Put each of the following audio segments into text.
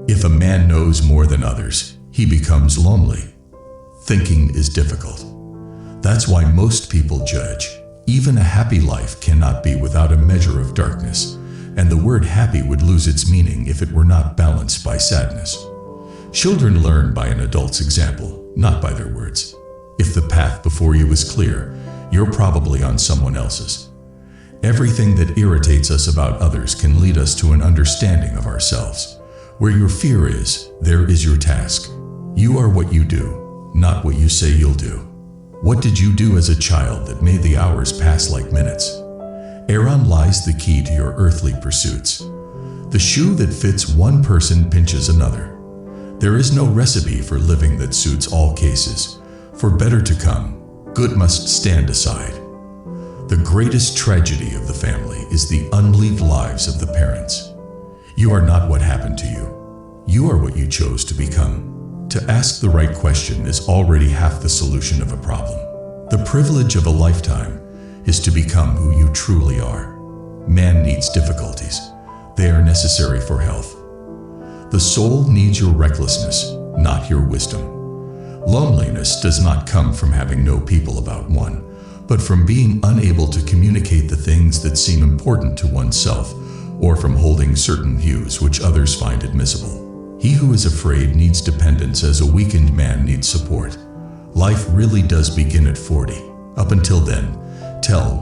If a man knows more than others, he becomes lonely. Thinking is difficult. That's why most people judge. Even a happy life cannot be without a measure of darkness, and the word happy would lose its meaning if it were not balanced by sadness. Children learn by an adult's example, not by their words. If the path before you is clear, you're probably on someone else's. Everything that irritates us about others can lead us to an understanding of ourselves. Where your fear is, there is your task. You are what you do, not what you say you'll do. What did you do as a child that made the hours pass like minutes? Herein lies the key to your earthly pursuits. The shoe that fits one person pinches another. There is no recipe for living that suits all cases. For better to come, good must stand aside. The greatest tragedy of the family is the unlived lives of the parents. You are not what happened to you. You are what you chose to become. To ask the right question is already half the solution of a problem. The privilege of a lifetime is to become who you truly are. Man needs difficulties. They are necessary for health. The soul needs your recklessness, not your wisdom. Loneliness does not come from having no people about one, but from being unable to communicate the things that seem important to oneself, or from holding certain views which others find admissible. He who is afraid needs dependence as a weakened man needs support. Life really does begin at 40. Up until then,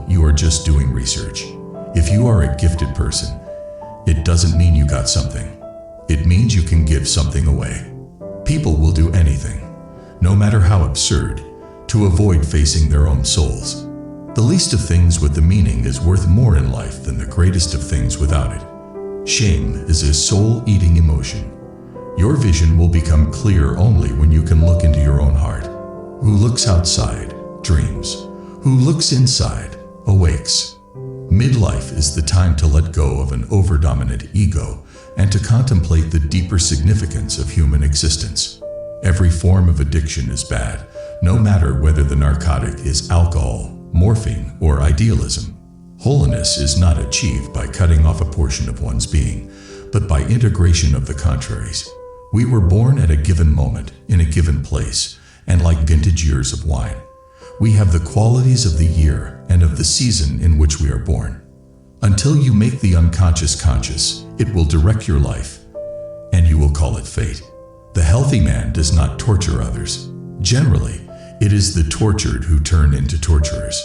you are just doing research. If you are a gifted person, it doesn't mean you got something. It means you can give something away. People will do anything, no matter how absurd, to avoid facing their own souls. The least of things with the meaning is worth more in life than the greatest of things without it. Shame is a soul-eating emotion. Your vision will become clear only when you can look into your own heart. Who looks outside, dreams. Who looks inside, awakes. Midlife is the time to let go of an overdominant ego and to contemplate the deeper significance of human existence. Every form of addiction is bad, no matter whether the narcotic is alcohol, morphine, or idealism. Holiness is not achieved by cutting off a portion of one's being, but by integration of the contraries. We were born at a given moment, in a given place, and like vintage years of wine, we have the qualities of the year and of the season in which we are born. Until you make the unconscious conscious, it will direct your life, and you will call it fate. The healthy man does not torture others. Generally, it is the tortured who turn into torturers.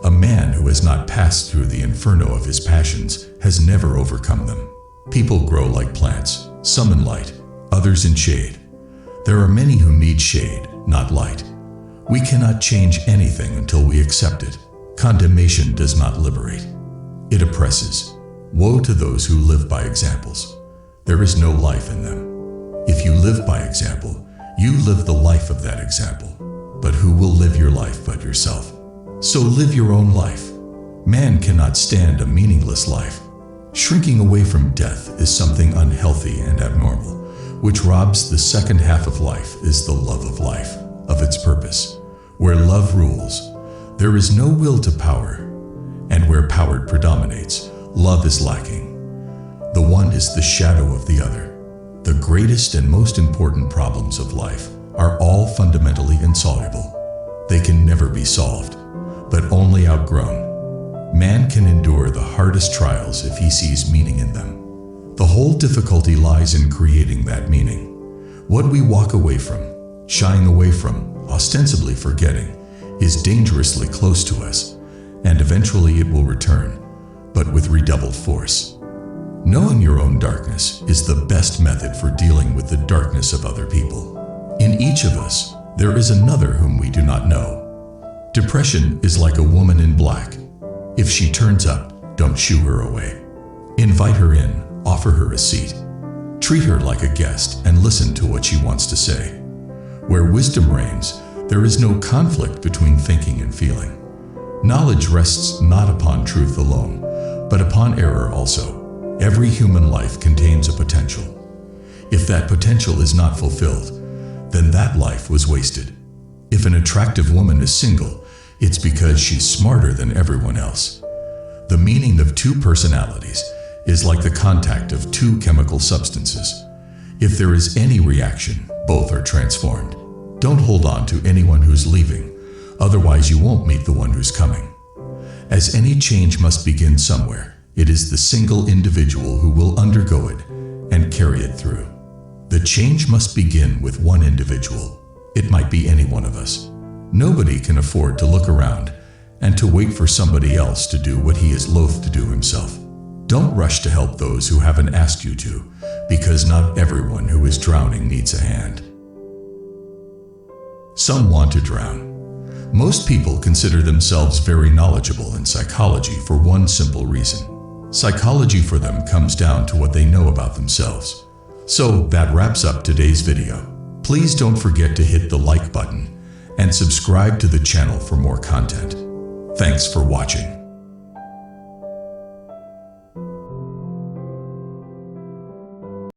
A man who has not passed through the inferno of his passions has never overcome them. People grow like plants, some in light, others in shade. There are many who need shade, not light. We cannot change anything until we accept it. Condemnation does not liberate. It oppresses. Woe to those who live by examples. There is no life in them. If you live by example, you live the life of that example. But who will live your life but yourself? So live your own life. Man cannot stand a meaningless life. Shrinking away from death is something unhealthy and abnormal, which robs the second half of life is the love of life, of its purpose. Where love rules, there is no will to power, and where power predominates, love is lacking. The one is the shadow of the other. The greatest and most important problems of life are all fundamentally insoluble. They can never be solved, but only outgrown. Man can endure the hardest trials if he sees meaning in them. The whole difficulty lies in creating that meaning. What we walk away from, shying away from, ostensibly forgetting, is dangerously close to us, and eventually it will return, but with redoubled force. Knowing your own darkness is the best method for dealing with the darkness of other people. In each of us, there is another whom we do not know. Depression is like a woman in black. If she turns up, don't shoo her away. Invite her in, offer her a seat. Treat her like a guest and listen to what she wants to say. Where wisdom reigns, there is no conflict between thinking and feeling. Knowledge rests not upon truth alone, but upon error also. Every human life contains a potential. If that potential is not fulfilled, then that life was wasted. If an attractive woman is single, it's because she's smarter than everyone else. The meaning of two personalities is like the contact of two chemical substances. If there is any reaction, both are transformed. Don't hold on to anyone who's leaving, otherwise you won't meet the one who's coming. As any change must begin somewhere, it is the single individual who will undergo it and carry it through. The change must begin with one individual. It might be any one of us. Nobody can afford to look around and to wait for somebody else to do what he is loath to do himself. Don't rush to help those who haven't asked you to, because not everyone who is drowning needs a hand. Some want to drown. Most people consider themselves very knowledgeable in psychology for one simple reason. Psychology for them comes down to what they know about themselves. So that wraps up today's video. Please don't forget to hit the like button and subscribe to the channel for more content. Thanks for watching.